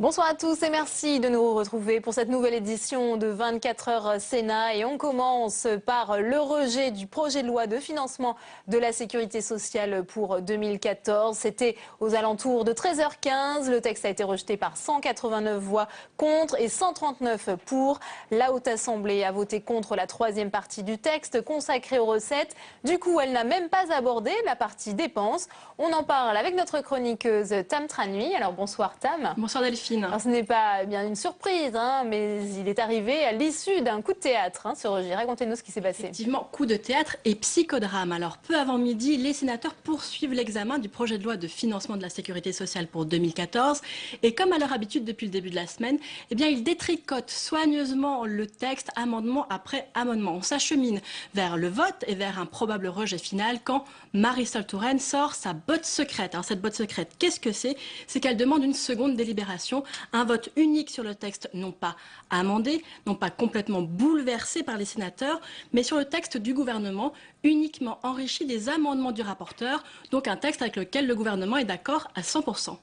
Bonsoir à tous et merci de nous retrouver pour cette nouvelle édition de 24 heures Sénat. Et on commence par le rejet du projet de loi de financement de la sécurité sociale pour 2014. C'était aux alentours de 13h15. Le texte a été rejeté par 189 voix contre et 139 pour. La Haute Assemblée a voté contre la troisième partie du texte consacrée aux recettes. Du coup, elle n'a même pas abordé la partie dépenses. On en parle avec notre chroniqueuse Tam Tranui. Alors bonsoir Tam. Bonsoir Delphine. Alors, ce n'est pas bien une surprise, mais il est arrivé à l'issue d'un coup de théâtre, ce rejet. Racontez-nous ce qui s'est passé. Effectivement, coup de théâtre et psychodrame. Alors, peu avant midi, les sénateurs poursuivent l'examen du projet de loi de financement de la sécurité sociale pour 2014. Et comme à leur habitude depuis le début de la semaine, ils détricotent soigneusement le texte, amendement après amendement. On s'achemine vers le vote et vers un probable rejet final quand Marisol Touraine sort sa botte secrète. Alors, cette botte secrète, qu'est-ce que c'est? C'est qu'elle demande une seconde délibération. Un vote unique sur le texte, non pas amendé, non pas complètement bouleversé par les sénateurs, mais sur le texte du gouvernement, uniquement enrichi des amendements du rapporteur, donc un texte avec lequel le gouvernement est d'accord à 100%.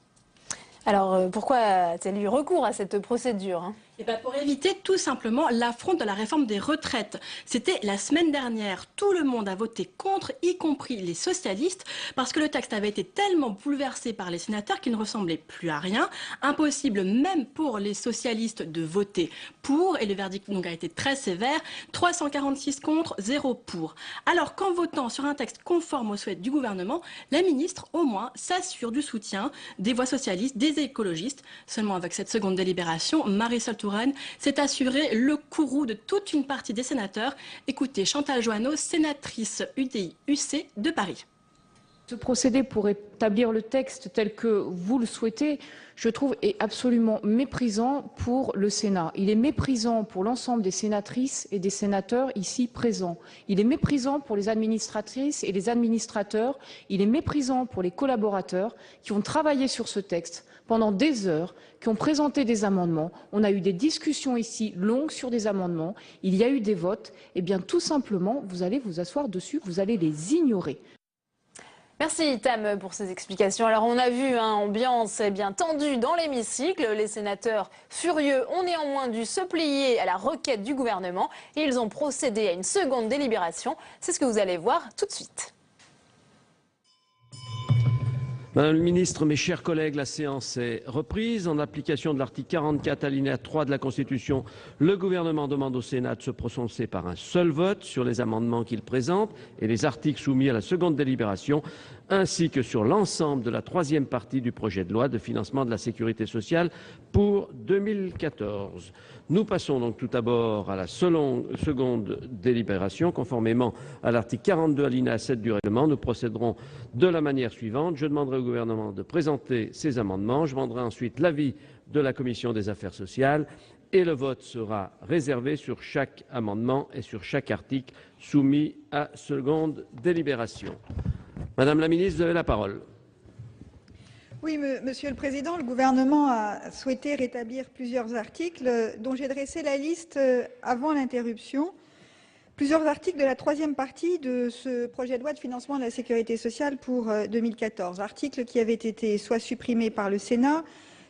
Alors, pourquoi a-t-elle eu recours à cette procédure Pour éviter tout simplement l'affront de la réforme des retraites. C'était la semaine dernière. Tout le monde a voté contre, y compris les socialistes, parce que le texte avait été tellement bouleversé par les sénateurs qu'il ne ressemblait plus à rien. Impossible même pour les socialistes de voter pour, et le verdict donc a été très sévère. 346 contre, 0 pour. Alors qu'en votant sur un texte conforme aux souhaits du gouvernement, la ministre, au moins, s'assure du soutien des voix socialistes, des écologistes. Seulement avec cette seconde délibération, Marisol Touraine s'est assuré le courroux de toute une partie des sénateurs. Écoutez Chantal Joanneau, sénatrice UDI-UC de Paris. Ce procédé pour établir le texte tel que vous le souhaitez, je trouve, est absolument méprisant pour le Sénat. Il est méprisant pour l'ensemble des sénatrices et des sénateurs ici présents. Il est méprisant pour les administratrices et les administrateurs. Il est méprisant pour les collaborateurs qui ont travaillé sur ce texte pendant des heures, qui ont présenté des amendements. On a eu des discussions ici longues sur des amendements. Il y a eu des votes. Eh bien, tout simplement, vous allez vous asseoir dessus, vous allez les ignorer. Merci Tam pour ces explications. Alors on a vu ambiance bien tendue dans l'hémicycle. Les sénateurs furieux ont néanmoins dû se plier à la requête du gouvernement et ils ont procédé à une seconde délibération. C'est ce que vous allez voir tout de suite. Madame le ministre, mes chers collègues, la séance est reprise. En application de l'article 44 alinéa 3 de la Constitution, le gouvernement demande au Sénat de se prononcer par un seul vote sur les amendements qu'il présente et les articles soumis à la seconde délibération, ainsi que sur l'ensemble de la troisième partie du projet de loi de financement de la sécurité sociale pour 2014. Nous passons donc tout d'abord à la seconde délibération. Conformément à l'article 42 alinéa 7 du règlement, nous procéderons de la manière suivante. Je demanderai au gouvernement de présenter ces amendements. Je demanderai ensuite l'avis de la commission des affaires sociales et le vote sera réservé sur chaque amendement et sur chaque article soumis à seconde délibération. Madame la ministre, vous avez la parole. Oui, Monsieur le Président, le gouvernement a souhaité rétablir plusieurs articles dont j'ai dressé la liste avant l'interruption. Plusieurs articles de la troisième partie de ce projet de loi de financement de la sécurité sociale pour 2014. Articles qui avaient été soit supprimés par le Sénat,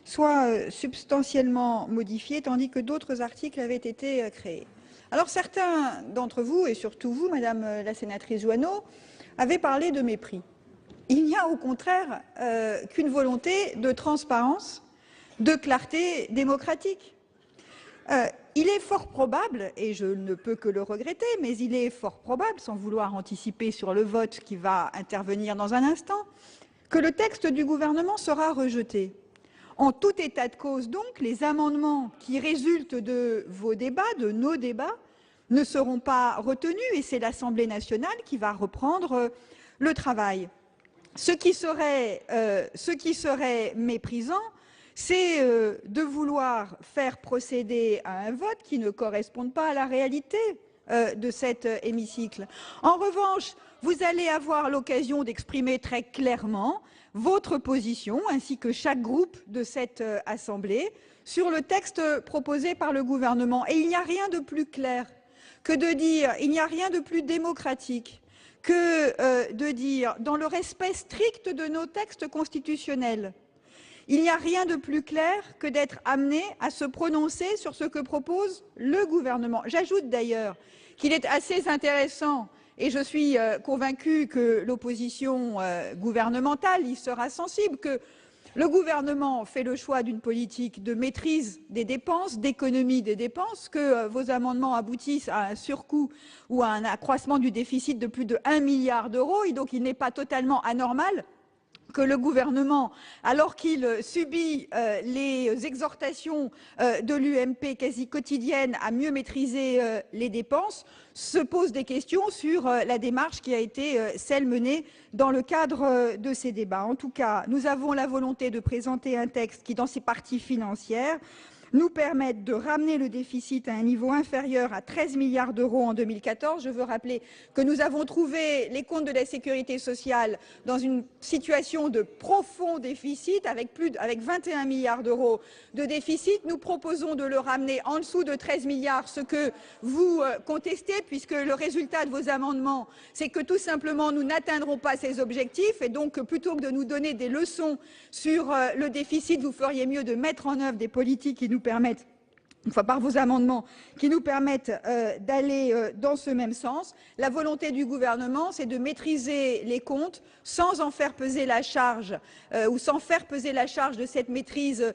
soit substantiellement modifiés, tandis que d'autres articles avaient été créés. Alors certains d'entre vous, et surtout vous, Madame la sénatrice Joanneau, avaient parlé de mépris. Il n'y a au contraire qu'une volonté de transparence, de clarté démocratique. Il est fort probable, et je ne peux que le regretter, mais il est fort probable, sans vouloir anticiper sur le vote qui va intervenir dans un instant, que le texte du gouvernement sera rejeté. En tout état de cause, donc, les amendements qui résultent de vos débats, de nos débats, ne seront pas retenus et c'est l'Assemblée nationale qui va reprendre le travail. Ce qui serait méprisant, c'est de vouloir faire procéder à un vote qui ne corresponde pas à la réalité de cet hémicycle. En revanche, vous allez avoir l'occasion d'exprimer très clairement votre position, ainsi que chaque groupe de cette Assemblée, sur le texte proposé par le gouvernement. Et il n'y a rien de plus clair que de dire, il n'y a rien de plus démocratique que de dire, dans le respect strict de nos textes constitutionnels, Il n'y a rien de plus clair que d'être amené à se prononcer sur ce que propose le gouvernement. J'ajoute d'ailleurs qu'il est assez intéressant, et je suis convaincue que l'opposition gouvernementale y sera sensible, que le gouvernement fait le choix d'une politique de maîtrise des dépenses, d'économie des dépenses, que vos amendements aboutissent à un surcoût ou à un accroissement du déficit de plus de 1 milliard d'euros. Et donc, il n'est pas totalement anormal que le gouvernement, alors qu'il subit les exhortations de l'UMP quasi quotidiennes à mieux maîtriser les dépenses, se pose des questions sur la démarche qui a été celle menée dans le cadre de ces débats. En tout cas, nous avons la volonté de présenter un texte qui, dans ses parties financières, nous permettent de ramener le déficit à un niveau inférieur à 13 milliards d'euros en 2014. Je veux rappeler que nous avons trouvé les comptes de la sécurité sociale dans une situation de profond déficit avec 21 milliards d'euros de déficit. Nous proposons de le ramener en dessous de 13 milliards, ce que vous contestez, puisque le résultat de vos amendements, c'est que tout simplement nous n'atteindrons pas ces objectifs. Et donc, plutôt que de nous donner des leçons sur le déficit, vous feriez mieux de mettre en œuvre des politiques qui nous permettent, par vos amendements, qui nous permettent d'aller dans ce même sens. La volonté du gouvernement, c'est de maîtriser les comptes sans en faire peser la charge ou sans faire peser la charge de cette maîtrise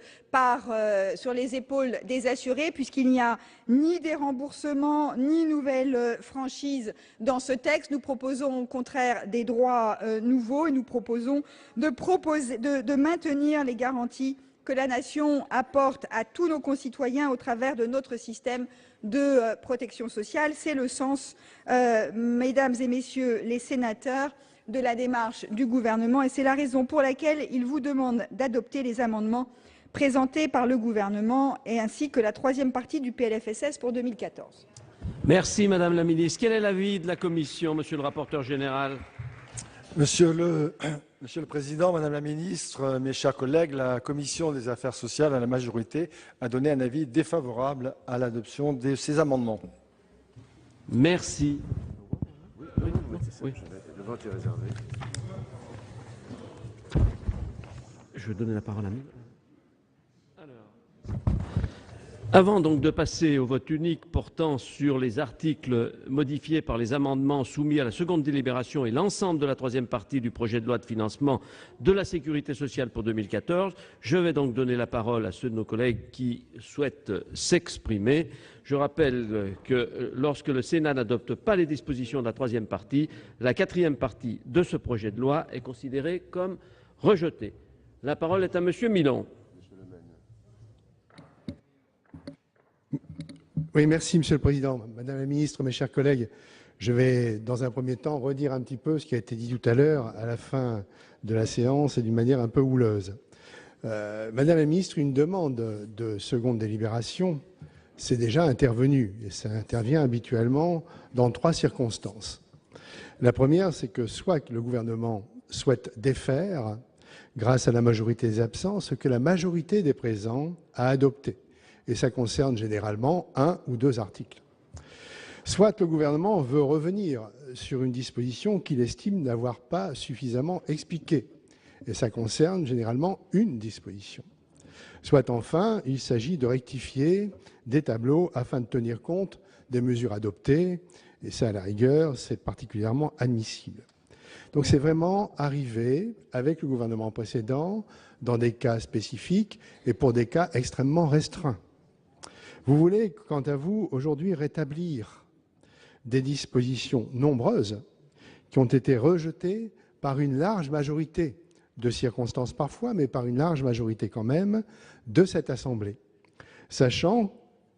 sur les épaules des assurés, puisqu'il n'y a ni des remboursements ni nouvelles franchises dans ce texte. Nous proposons au contraire des droits nouveaux et nous proposons de maintenir les garanties que la Nation apporte à tous nos concitoyens au travers de notre système de protection sociale. C'est le sens, mesdames et messieurs les sénateurs, de la démarche du gouvernement et c'est la raison pour laquelle il vous demande d'adopter les amendements présentés par le gouvernement et ainsi que la troisième partie du PLFSS pour 2014. Merci Madame la Ministre. Quel est l'avis de la Commission, Monsieur le rapporteur général? Monsieur le Président, Madame la Ministre, mes chers collègues, la Commission des affaires sociales, à la majorité, a donné un avis défavorable à l'adoption de ces amendements. Merci. Oui. Le vote est réservé. Je vais donner la parole à nous. Avant donc de passer au vote unique portant sur les articles modifiés par les amendements soumis à la seconde délibération et l'ensemble de la troisième partie du projet de loi de financement de la sécurité sociale pour 2014, je vais donc donner la parole à ceux de nos collègues qui souhaitent s'exprimer. Je rappelle que lorsque le Sénat n'adopte pas les dispositions de la troisième partie, la quatrième partie de ce projet de loi est considérée comme rejetée. La parole est à Monsieur Milon. Oui, merci Monsieur le Président. Madame la Ministre, mes chers collègues, je vais dans un premier temps redire un petit peu ce qui a été dit tout à l'heure à la fin de la séance et d'une manière un peu houleuse. Madame la Ministre, une demande de seconde délibération, c'est déjà intervenu et ça intervient habituellement dans 3 circonstances. La première, c'est que soit le gouvernement souhaite défaire, grâce à la majorité des absents, ce que la majorité des présents a adopté. Et ça concerne généralement 1 ou 2 articles. Soit le gouvernement veut revenir sur une disposition qu'il estime n'avoir pas suffisamment expliquée, et ça concerne généralement une disposition. Soit enfin, il s'agit de rectifier des tableaux afin de tenir compte des mesures adoptées, et ça, à la rigueur, c'est particulièrement admissible. Donc c'est vraiment arrivé avec le gouvernement précédent dans des cas spécifiques et pour des cas extrêmement restreints. Vous voulez, quant à vous, aujourd'hui rétablir des dispositions nombreuses qui ont été rejetées par une large majorité, de circonstances parfois, mais par une large majorité quand même, de cette Assemblée, sachant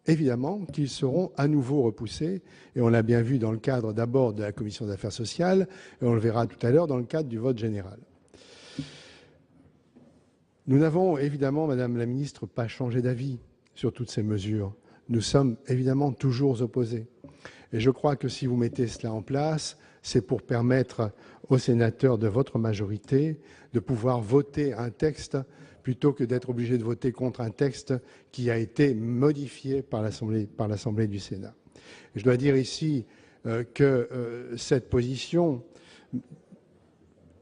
évidemment qu'ils seront à nouveau repoussés, et on l'a bien vu dans le cadre d'abord de la Commission des affaires sociales, et on le verra tout à l'heure dans le cadre du vote général. Nous n'avons évidemment, Madame la Ministre, pas changé d'avis sur toutes ces mesures. Nous sommes évidemment toujours opposés. Et je crois que si vous mettez cela en place, c'est pour permettre aux sénateurs de votre majorité de pouvoir voter un texte plutôt que d'être obligés de voter contre un texte qui a été modifié par l'Assemblée du Sénat. Et je dois dire ici que cette position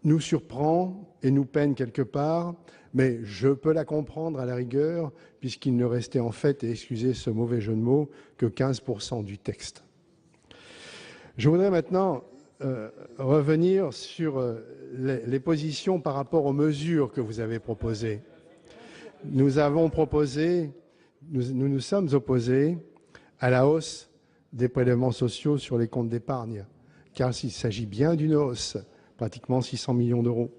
nous surprend et nous peine quelque part, mais je peux la comprendre à la rigueur, puisqu'il ne restait en fait, et excusez ce mauvais jeu de mots, que 15% du texte. Je voudrais maintenant revenir sur les positions par rapport aux mesures que vous avez proposées. Nous nous sommes opposés à la hausse des prélèvements sociaux sur les comptes d'épargne, car il s'agit bien d'une hausse, pratiquement 600 millions d'euros.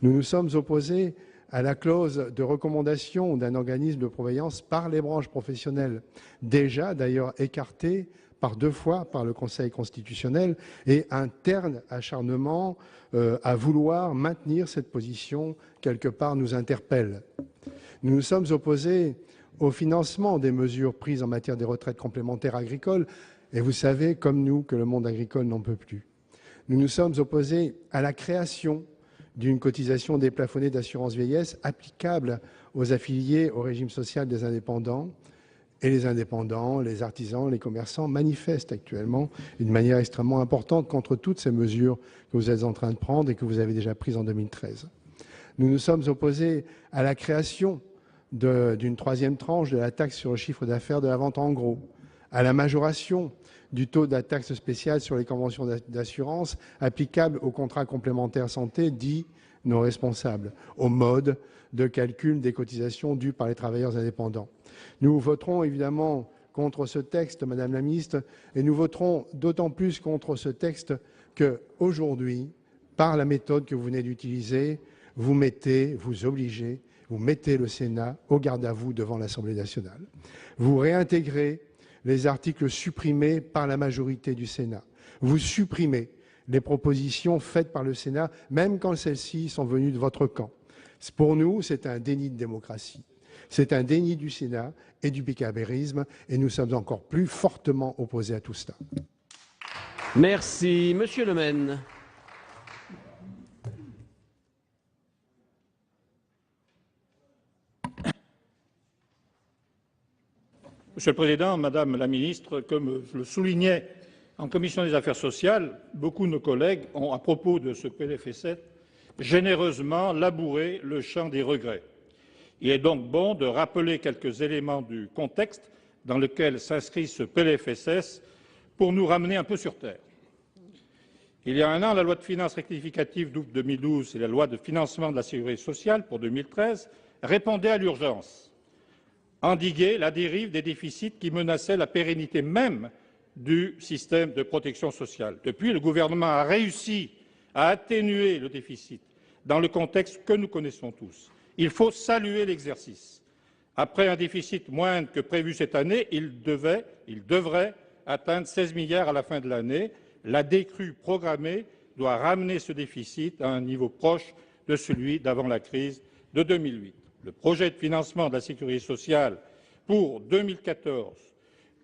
Nous nous sommes opposés à la clause de recommandation d'un organisme de prévoyance par les branches professionnelles, déjà d'ailleurs écartée par 2 fois par le Conseil constitutionnel, et un terne acharnement à vouloir maintenir cette position, quelque part, nous interpelle. Nous nous sommes opposés au financement des mesures prises en matière des retraites complémentaires agricoles, et vous savez, comme nous, que le monde agricole n'en peut plus. Nous nous sommes opposés à la création d'une cotisation déplafonnée d'assurance vieillesse applicable aux affiliés au régime social des indépendants. Et les indépendants, les artisans, les commerçants manifestent actuellement d'une manière extrêmement importante contre toutes ces mesures que vous êtes en train de prendre et que vous avez déjà prises en 2013. Nous nous sommes opposés à la création d'une 3e tranche de la taxe sur le chiffre d'affaires de la vente en gros, à la majoration du taux de la taxe spéciale sur les conventions d'assurance applicable aux contrats complémentaires santé dits non responsables, au mode de calcul des cotisations dues par les travailleurs indépendants. Nous voterons évidemment contre ce texte, Madame la Ministre, et nous voterons d'autant plus contre ce texte qu'aujourd'hui, par la méthode que vous venez d'utiliser, vous mettez le Sénat au garde-à-vous devant l'Assemblée nationale. Vous réintégrez les articles supprimés par la majorité du Sénat. Vous supprimez les propositions faites par le Sénat, même quand celles-ci sont venues de votre camp. Pour nous, c'est un déni de démocratie. C'est un déni du Sénat et du bicamérisme, et nous sommes encore plus fortement opposés à tout cela. Merci. Monsieur Le Maine. Monsieur le Président, Madame la Ministre, comme je le soulignais en commission des affaires sociales, beaucoup de nos collègues ont, à propos de ce PLFSS, généreusement labouré le champ des regrets. Il est donc bon de rappeler quelques éléments du contexte dans lequel s'inscrit ce PLFSS pour nous ramener un peu sur terre. Il y a un an, la loi de finances rectificative d'août 2012 et la loi de financement de la sécurité sociale pour 2013 répondaient à l'urgence. Endiguer la dérive des déficits qui menaçaient la pérennité même du système de protection sociale. Depuis, le gouvernement a réussi à atténuer le déficit dans le contexte que nous connaissons tous. Il faut saluer l'exercice. Après un déficit moindre que prévu cette année, il devrait atteindre 16 milliards à la fin de l'année. La décrue programmée doit ramener ce déficit à un niveau proche de celui d'avant la crise de 2008. Le projet de financement de la sécurité sociale pour 2014,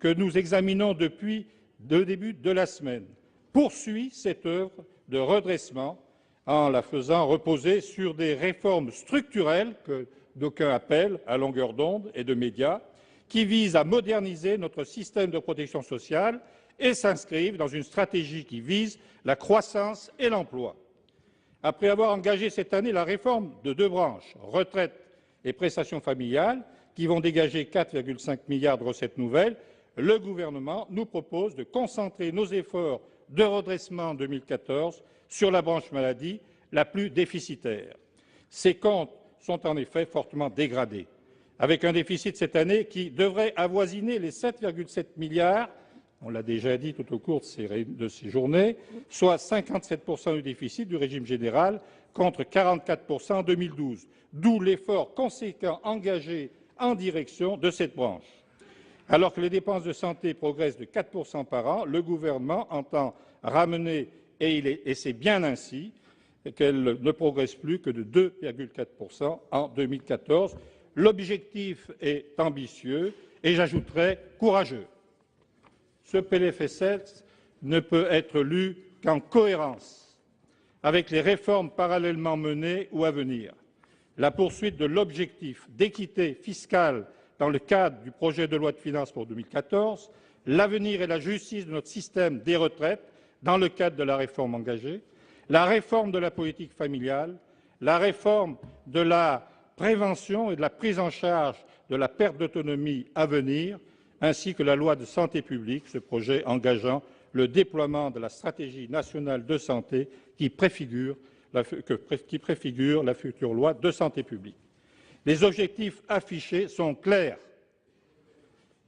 que nous examinons depuis le début de la semaine, poursuit cette œuvre de redressement en la faisant reposer sur des réformes structurelles que d'aucuns appellent à longueur d'onde et de médias, qui visent à moderniser notre système de protection sociale et s'inscrivent dans une stratégie qui vise la croissance et l'emploi. Après avoir engagé cette année la réforme de 2 branches, retraite et prestations familiales, qui vont dégager 4,5 milliards de recettes nouvelles, le gouvernement nous propose de concentrer nos efforts de redressement en 2014 sur la branche maladie la plus déficitaire. Ces comptes sont en effet fortement dégradés, avec un déficit cette année qui devrait avoisiner les 7,7 milliards, on l'a déjà dit tout au cours de ces journées, soit 57% du déficit du régime général contre 44% en 2012, d'où l'effort conséquent engagé en direction de cette branche. Alors que les dépenses de santé progressent de 4% par an, le gouvernement entend ramener, et c'est bien ainsi, qu'elles ne progressent plus que de 2,4% en 2014. L'objectif est ambitieux et j'ajouterais courageux. Ce PLFSS ne peut être lu qu'en cohérence avec les réformes parallèlement menées ou à venir. La poursuite de l'objectif d'équité fiscale dans le cadre du projet de loi de finances pour 2014, l'avenir et la justice de notre système des retraites dans le cadre de la réforme engagée, la réforme de la politique familiale, la réforme de la prévention et de la prise en charge de la perte d'autonomie à venir, ainsi que la loi de santé publique, ce projet engageant le déploiement de la stratégie nationale de santé qui préfigure la future loi de santé publique. Les objectifs affichés sont clairs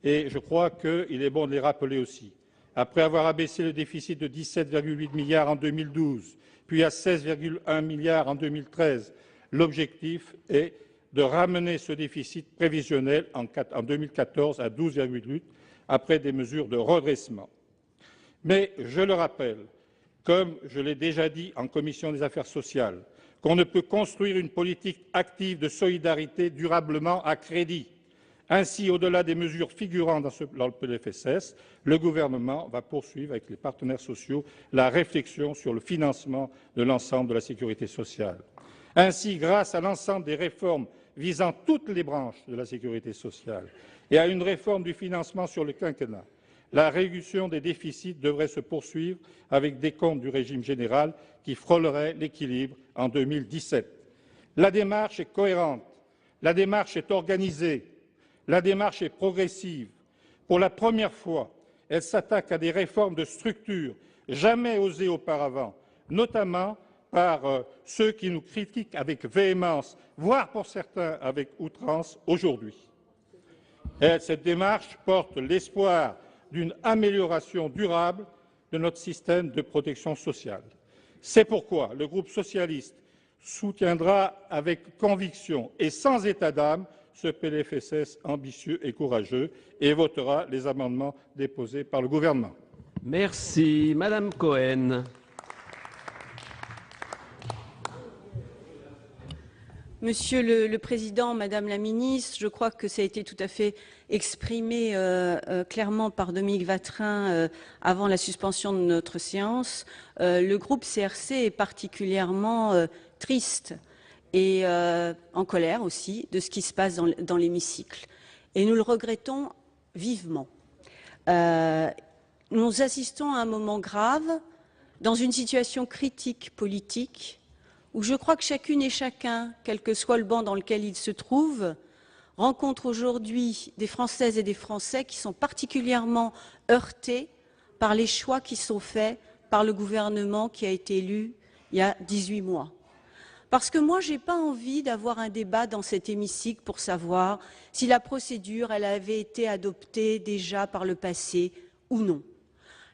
et je crois qu'il est bon de les rappeler aussi. Après avoir abaissé le déficit de 17,8 milliards en 2012, puis à 16,1 milliards en 2013, l'objectif est de ramener ce déficit prévisionnel en 2014 à 12,8 après des mesures de redressement. Mais je le rappelle, comme je l'ai déjà dit en commission des affaires sociales, qu'on ne peut construire une politique active de solidarité durablement à crédit. Ainsi, au-delà des mesures figurant dans le PLFSS, le gouvernement va poursuivre avec les partenaires sociaux la réflexion sur le financement de l'ensemble de la sécurité sociale. Ainsi, grâce à l'ensemble des réformes visant toutes les branches de la sécurité sociale et à une réforme du financement sur le quinquennat, la réduction des déficits devrait se poursuivre avec des comptes du régime général qui frôleraient l'équilibre en 2017. La démarche est cohérente, la démarche est organisée, la démarche est progressive. Pour la première fois, elle s'attaque à des réformes de structure jamais osées auparavant, notamment par ceux qui nous critiquent avec véhémence, voire pour certains avec outrance aujourd'hui. Cette démarche porte l'espoir d'une amélioration durable de notre système de protection sociale. C'est pourquoi le groupe socialiste soutiendra avec conviction et sans état d'âme ce PLFSS ambitieux et courageux et votera les amendements déposés par le gouvernement. Merci. Madame Cohen. Monsieur le Président, Madame la Ministre, je crois que ça a été tout à fait exprimé clairement par Dominique Vatrin avant la suspension de notre séance. Le groupe CRC est particulièrement triste et en colère aussi de ce qui se passe dans l'hémicycle. Et nous le regrettons vivement. Nous assistons à un moment grave, dans une situation critique politique, où je crois que chacune et chacun, quel que soit le banc dans lequel il se trouve, rencontre aujourd'hui des Françaises et des Français qui sont particulièrement heurtés par les choix qui sont faits par le gouvernement qui a été élu il y a 18 mois. Parce que moi, je n'ai pas envie d'avoir un débat dans cet hémicycle pour savoir si la procédure elle avait été adoptée déjà par le passé ou non.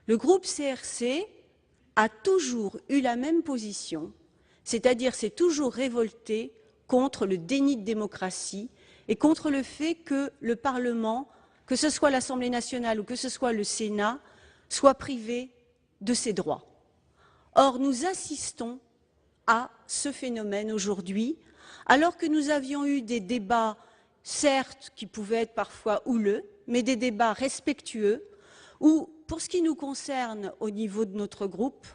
Le groupe CRC a toujours eu la même position, c'est-à-dire s'est toujours révolté contre le déni de démocratie et contre le fait que le Parlement, que ce soit l'Assemblée nationale ou que ce soit le Sénat, soit privé de ses droits. Or, nous assistons à ce phénomène aujourd'hui, alors que nous avions eu des débats, certes, qui pouvaient être parfois houleux, mais des débats respectueux, où, pour ce qui nous concerne au niveau de notre groupe,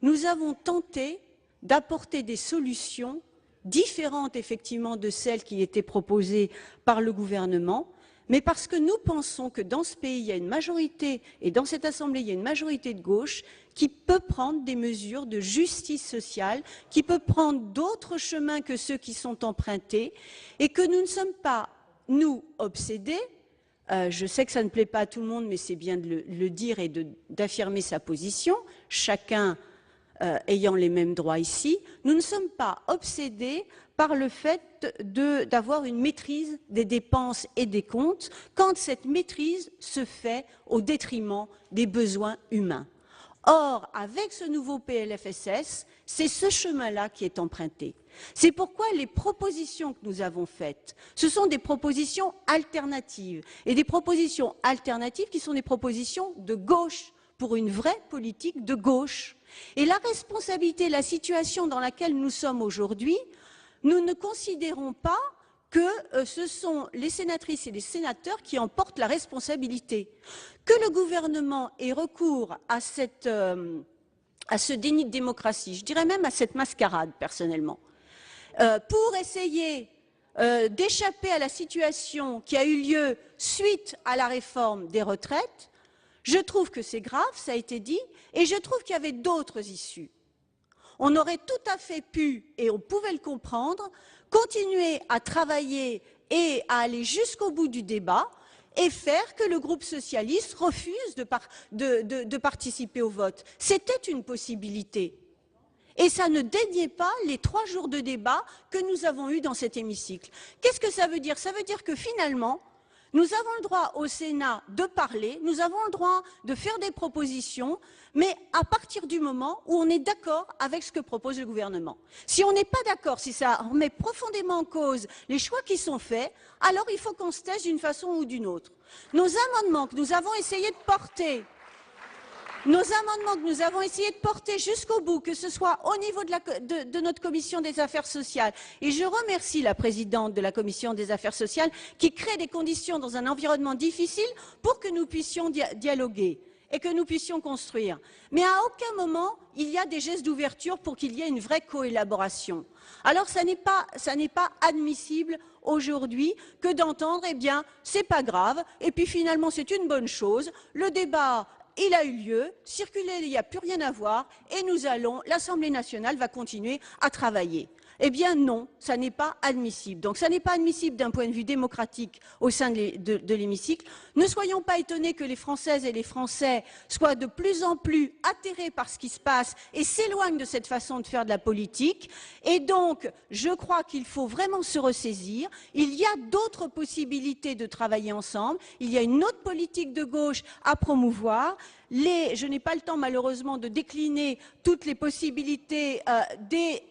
nous avons tenté d'apporter des solutions différentes effectivement de celles qui étaient proposées par le gouvernement, mais parce que nous pensons que dans ce pays, il y a une majorité, et dans cette Assemblée, il y a une majorité de gauche qui peut prendre des mesures de justice sociale, qui peut prendre d'autres chemins que ceux qui sont empruntés, et que nous ne sommes pas, nous, obsédés. Je sais que ça ne plaît pas à tout le monde, mais c'est bien de le dire et d'affirmer sa position, chacun ayant les mêmes droits ici. Nous ne sommes pas obsédés par le fait d'avoir une maîtrise des dépenses et des comptes, quand cette maîtrise se fait au détriment des besoins humains. Or, avec ce nouveau PLFSS, c'est ce chemin-là qui est emprunté. C'est pourquoi les propositions que nous avons faites, ce sont des propositions alternatives, et des propositions alternatives qui sont des propositions de gauche, pour une vraie politique de gauche. Et la responsabilité, la situation dans laquelle nous sommes aujourd'hui, nous ne considérons pas que ce sont les sénatrices et les sénateurs qui en portent la responsabilité. Que le gouvernement ait recours à ce déni de démocratie, je dirais même à cette mascarade personnellement, pour essayer d'échapper à la situation qui a eu lieu suite à la réforme des retraites, je trouve que c'est grave, ça a été dit, et je trouve qu'il y avait d'autres issues. on aurait tout à fait pu, et on pouvait le comprendre, continuer à travailler et à aller jusqu'au bout du débat et faire que le groupe socialiste refuse de participer au vote. C'était une possibilité. Et ça ne déniait pas les 3 jours de débat que nous avons eus dans cet hémicycle. Qu'est-ce que ça veut dire? Ça veut dire que finalement, nous avons le droit au Sénat de parler, nous avons le droit de faire des propositions, mais à partir du moment où on est d'accord avec ce que propose le gouvernement. Si on n'est pas d'accord, si ça remet profondément en cause les choix qui sont faits, alors il faut qu'on se taise d'une façon ou d'une autre. Nos amendements que nous avons essayé de porter, jusqu'au bout, que ce soit au niveau de notre commission des affaires sociales. Et je remercie la présidente de la commission des affaires sociales qui crée des conditions dans un environnement difficile pour que nous puissions dialoguer et que nous puissions construire. Mais à aucun moment, il y a des gestes d'ouverture pour qu'il y ait une vraie coélaboration. Alors, ça n'est pas admissible aujourd'hui que d'entendre, eh bien, c'est pas grave, et puis finalement, c'est une bonne chose, le débat il a eu lieu, circulé, il n'y a plus rien à voir, et l'Assemblée nationale va continuer à travailler. Eh bien non, ça n'est pas admissible. Donc ça n'est pas admissible d'un point de vue démocratique au sein de l'hémicycle. Ne soyons pas étonnés que les Françaises et les Français soient de plus en plus atterrés par ce qui se passe et s'éloignent de cette façon de faire de la politique. Et donc, je crois qu'il faut vraiment se ressaisir. Il y a d'autres possibilités de travailler ensemble. Il y a une autre politique de gauche à promouvoir. Je n'ai pas le temps, malheureusement, de décliner toutes les possibilités des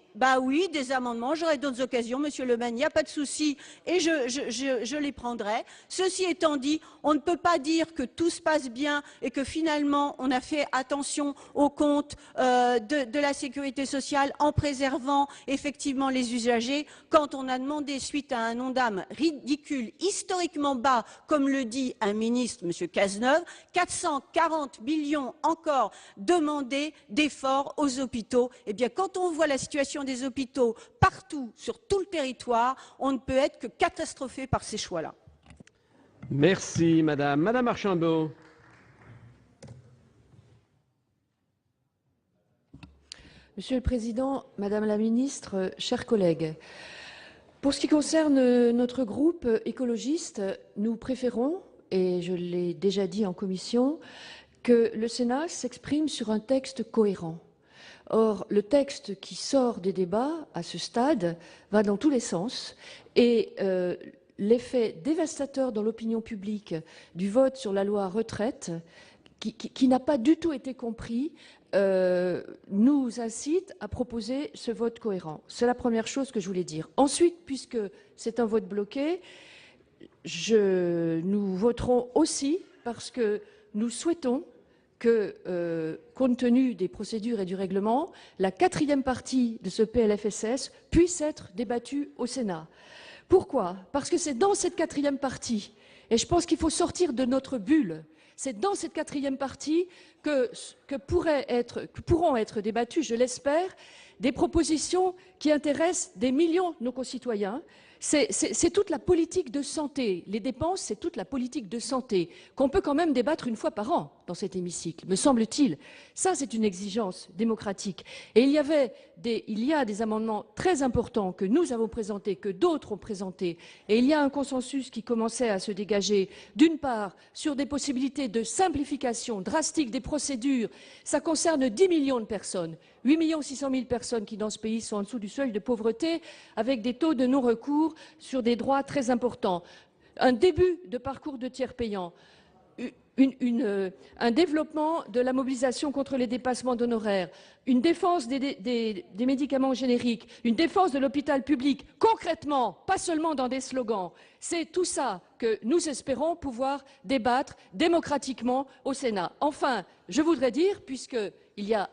amendements. J'aurai d'autres occasions, Monsieur Le Maine, il n'y a pas de souci, et je les prendrai. Ceci étant dit, on ne peut pas dire que tout se passe bien et que finalement on a fait attention aux comptes de la sécurité sociale en préservant effectivement les usagers quand on a demandé, suite à un Ondam ridicule, historiquement bas, comme le dit un ministre, Monsieur Cazeneuve, 440 millions encore demandés d'efforts aux hôpitaux. Eh bien, quand on voit la situation des hôpitaux partout, sur tout le territoire, on ne peut être que catastrophé par ces choix-là. Merci, madame. Madame Archambault. Monsieur le Président, Madame la Ministre, chers collègues, pour ce qui concerne notre groupe écologiste, nous préférons, et je l'ai déjà dit en commission, que le Sénat s'exprime sur un texte cohérent. Or, le texte qui sort des débats à ce stade va dans tous les sens et l'effet dévastateur dans l'opinion publique du vote sur la loi retraite, qui n'a pas du tout été compris, nous incite à proposer ce vote cohérent. C'est la première chose que je voulais dire. Ensuite, puisque c'est un vote bloqué, nous voterons aussi parce que nous souhaitons que, compte tenu des procédures et du règlement, la 4e partie de ce PLFSS puisse être débattue au Sénat. Pourquoi? Parce que c'est dans cette 4e partie, et je pense qu'il faut sortir de notre bulle, c'est dans cette 4e partie que pourront être débattues, je l'espère, des propositions qui intéressent des millions de nos concitoyens. C'est toute la politique de santé. Les dépenses, c'est toute la politique de santé qu'on peut quand même débattre une fois par an dans cet hémicycle, me semble-t-il. Ça, c'est une exigence démocratique. Et il y a des amendements très importants que nous avons présentés, que d'autres ont présentés. Et il y a un consensus qui commençait à se dégager, d'une part, sur des possibilités de simplification drastique des procédures. Ça concerne 10 millions de personnes, 8 600 000 personnes qui, dans ce pays, sont en dessous du seuil de pauvreté, avec des taux de non-recours sur des droits très importants. Un début de parcours de tiers payant, un développement de la mobilisation contre les dépassements d'honoraires, une défense des médicaments génériques, une défense de l'hôpital public, concrètement, pas seulement dans des slogans. C'est tout ça que nous espérons pouvoir débattre démocratiquement au Sénat. Enfin, je voudrais dire, puisqu'il y a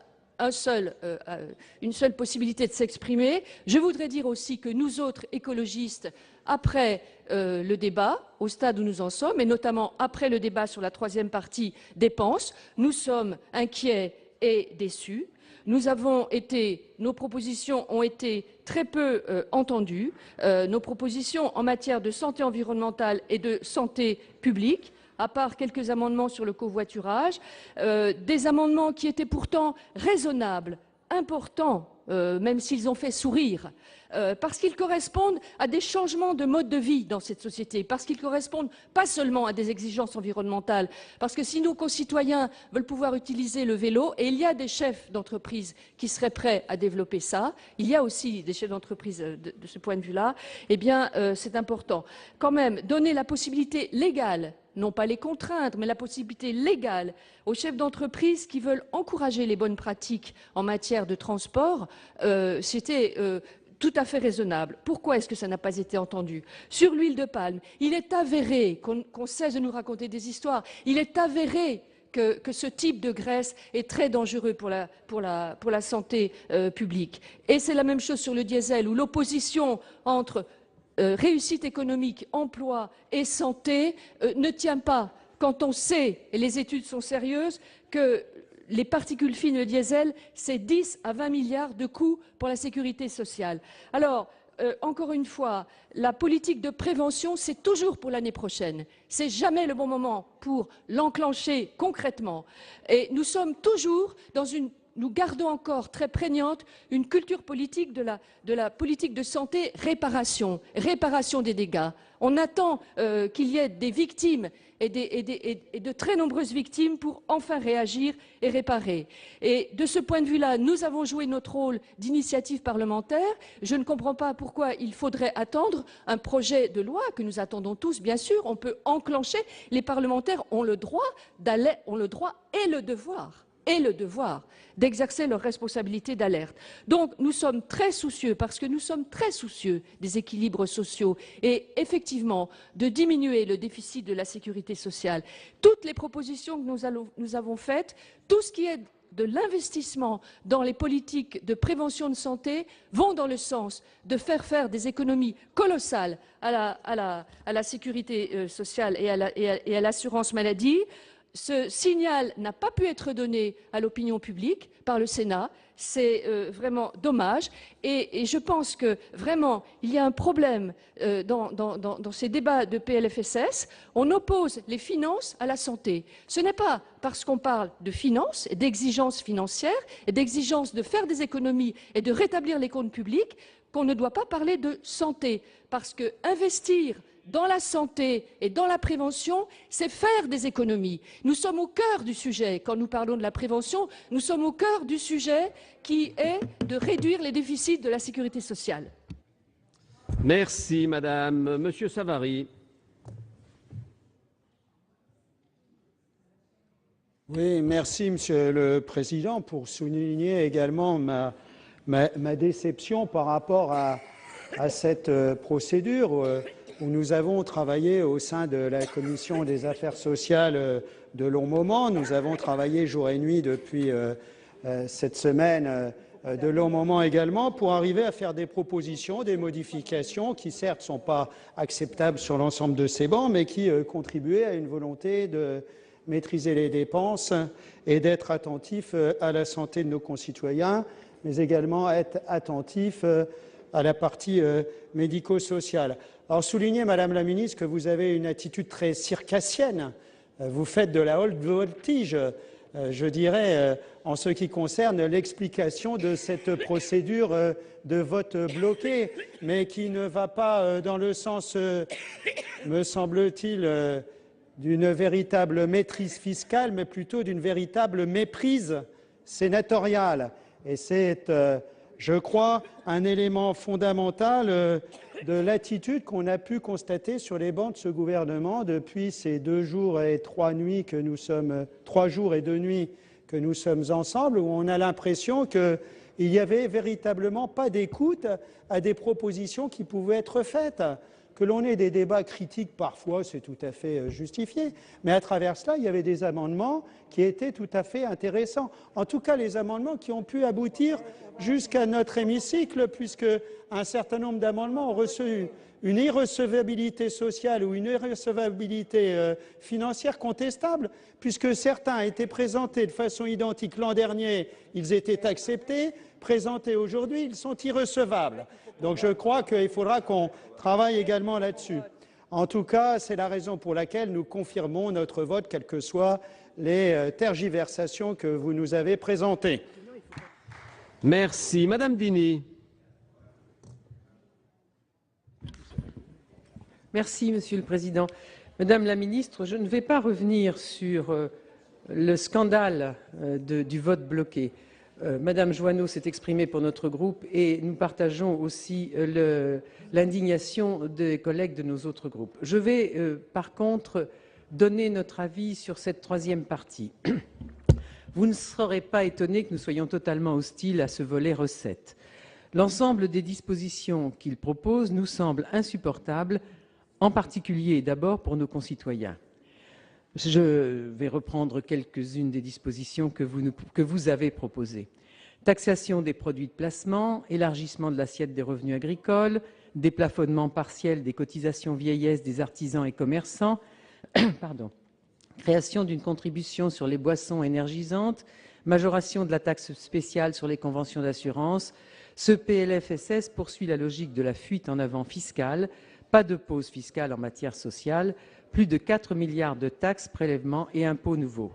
une seule possibilité de s'exprimer, je voudrais dire aussi que nous autres écologistes, après le débat, au stade où nous en sommes, et notamment après le débat sur la 3e partie dépenses, nous sommes inquiets et déçus. Nos propositions ont été très peu entendues, nos propositions en matière de santé environnementale et de santé publique, à part quelques amendements sur le covoiturage, des amendements qui étaient pourtant raisonnables, importants, même s'ils ont fait sourire, parce qu'ils correspondent à des changements de mode de vie dans cette société, parce qu'ils correspondent pas seulement à des exigences environnementales, parce que si nos concitoyens veulent pouvoir utiliser le vélo, et il y a des chefs d'entreprise qui seraient prêts à développer ça, il y a aussi des chefs d'entreprise de ce point de vue-là, eh bien c'est important. Quand même, donner la possibilité légale, non pas les contraindre, mais la possibilité légale aux chefs d'entreprise qui veulent encourager les bonnes pratiques en matière de transport, c'était tout à fait raisonnable. Pourquoi est-ce que ça n'a pas été entendu? Sur l'huile de palme, il est avéré qu'on cesse de nous raconter des histoires, il est avéré que ce type de graisse est très dangereux pour la santé publique. Et c'est la même chose sur le diesel, où l'opposition entre réussite économique, emploi et santé ne tient pas quand on sait, et les études sont sérieuses, que les particules fines, le diesel, c'est 10 à 20 milliards de coûts pour la sécurité sociale. Alors, encore une fois, la politique de prévention, c'est toujours pour l'année prochaine. C'est jamais le bon moment pour l'enclencher concrètement. Et nous sommes toujours dans nous gardons encore très prégnante une culture politique de la politique de santé réparation des dégâts. On attend qu'il y ait des victimes et de très nombreuses victimes pour enfin réagir et réparer. Et de ce point de vue-là, nous avons joué notre rôle d'initiative parlementaire. Je ne comprends pas pourquoi il faudrait attendre un projet de loi que nous attendons tous, bien sûr. On peut enclencher. Les parlementaires ont le droit et le devoir d'exercer leur responsabilité d'alerte. Donc nous sommes très soucieux, parce que nous sommes très soucieux des équilibres sociaux et effectivement de diminuer le déficit de la sécurité sociale. Toutes les propositions que nous avons faites, tout ce qui est de l'investissement dans les politiques de prévention de santé vont dans le sens de faire des économies colossales à la sécurité sociale et à l'assurance maladie. Ce signal n'a pas pu être donné à l'opinion publique par le Sénat. C'est vraiment dommage. Et je pense que vraiment, il y a un problème dans ces débats de PLFSS. On oppose les finances à la santé. Ce n'est pas parce qu'on parle de finances et d'exigences financières et d'exigences de faire des économies et de rétablir les comptes publics qu'on ne doit pas parler de santé. Parce que investir dans la santé et dans la prévention, c'est faire des économies. Nous sommes au cœur du sujet. Quand nous parlons de la prévention, nous sommes au cœur du sujet qui est de réduire les déficits de la sécurité sociale. Merci, madame. Monsieur Savary. Oui, merci, Monsieur le Président, pour souligner également ma déception par rapport à cette procédure où nous avons travaillé au sein de la Commission des affaires sociales de longs moments. Nous avons travaillé jour et nuit depuis cette semaine de longs moments également pour arriver à faire des propositions, des modifications qui certes ne sont pas acceptables sur l'ensemble de ces bancs, mais qui contribuaient à une volonté de maîtriser les dépenses et d'être attentif à la santé de nos concitoyens, mais également être attentif à la partie médico-sociale. Alors, soulignez, Madame la Ministre, que vous avez une attitude très circassienne. Vous faites de la haute voltige, je dirais, en ce qui concerne l'explication de cette procédure de vote bloqué, mais qui ne va pas dans le sens, me semble-t-il, d'une véritable maîtrise fiscale, mais plutôt d'une véritable méprise sénatoriale. Et c'est, je crois, un élément fondamental de l'attitude qu'on a pu constater sur les bancs de ce gouvernement depuis ces 2 jours et 3 nuits que nous sommes, 3 jours et 2 nuits que nous sommes ensemble, où on a l'impression qu'il n'y avait véritablement pas d'écoute à des propositions qui pouvaient être faites. Que l'on ait des débats critiques parfois, c'est tout à fait justifié, mais à travers cela, il y avait des amendements qui étaient tout à fait intéressants. En tout cas, les amendements qui ont pu aboutir jusqu'à notre hémicycle, puisque un certain nombre d'amendements ont reçu une irrecevabilité sociale ou une irrecevabilité financière contestable, puisque certains étaient présentés de façon identique l'an dernier, ils étaient acceptés, présentés aujourd'hui, ils sont irrecevables. Donc je crois qu'il faudra qu'on travaille également là-dessus. En tout cas, c'est la raison pour laquelle nous confirmons notre vote, quelles que soient les tergiversations que vous nous avez présentées. Merci. Madame Dini. Merci, Monsieur le Président. Madame la Ministre, je ne vais pas revenir sur le scandale du vote bloqué. Madame Joanneau s'est exprimée pour notre groupe et nous partageons aussi l'indignation des collègues de nos autres groupes. Je vais par contre donner notre avis sur cette troisième partie. Vous ne serez pas étonné que nous soyons totalement hostiles à ce volet recettes. L'ensemble des dispositions qu'il propose nous semble insupportable, en particulier d'abord pour nos concitoyens. Je vais reprendre quelques-unes des dispositions que vous avez proposées. Taxation des produits de placement, élargissement de l'assiette des revenus agricoles, déplafonnement partiel des cotisations vieillesse des artisans et commerçants, création d'une contribution sur les boissons énergisantes, majoration de la taxe spéciale sur les conventions d'assurance. Ce PLFSS poursuit la logique de la fuite en avant fiscale, pas de pause fiscale en matière sociale, plus de 4 milliards de taxes, prélèvements et impôts nouveaux.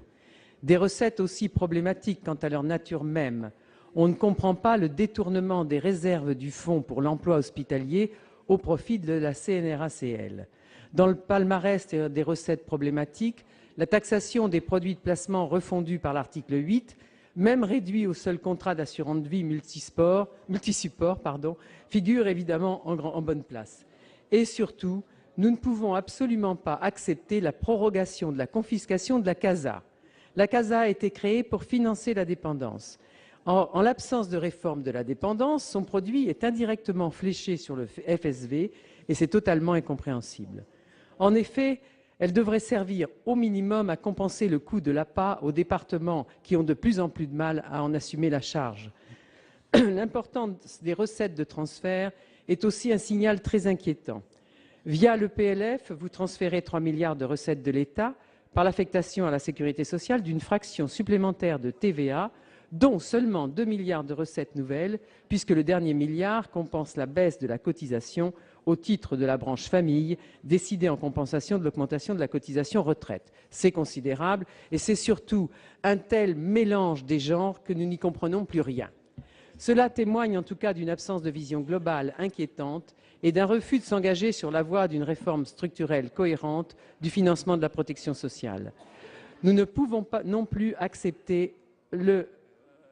Des recettes aussi problématiques quant à leur nature même. On ne comprend pas le détournement des réserves du Fonds pour l'emploi hospitalier au profit de la CNRACL. Dans le palmarès des recettes problématiques, la taxation des produits de placement refondue par l'article 8, même réduit au seul contrat d'assurance vie multisupport, figure évidemment en bonne place. Et surtout, nous ne pouvons absolument pas accepter la prorogation de la confiscation de la CASA. La CASA a été créée pour financer la dépendance. En l'absence de réforme de la dépendance, son produit est indirectement fléché sur le FSV et c'est totalement incompréhensible. En effet, elle devrait servir au minimum à compenser le coût de l'APA aux départements qui ont de plus en plus de mal à en assumer la charge. L'importance des recettes de transfert est aussi un signal très inquiétant. Via le PLF, vous transférez 3 milliards de recettes de l'État par l'affectation à la sécurité sociale d'une fraction supplémentaire de TVA, dont seulement 2 milliards de recettes nouvelles, puisque le dernier milliard compense la baisse de la cotisation au titre de la branche famille, décidée en compensation de l'augmentation de la cotisation retraite. C'est considérable et c'est surtout un tel mélange des genres que nous n'y comprenons plus rien. Cela témoigne en tout cas d'une absence de vision globale inquiétante et d'un refus de s'engager sur la voie d'une réforme structurelle cohérente du financement de la protection sociale. Nous ne pouvons pas non plus accepter le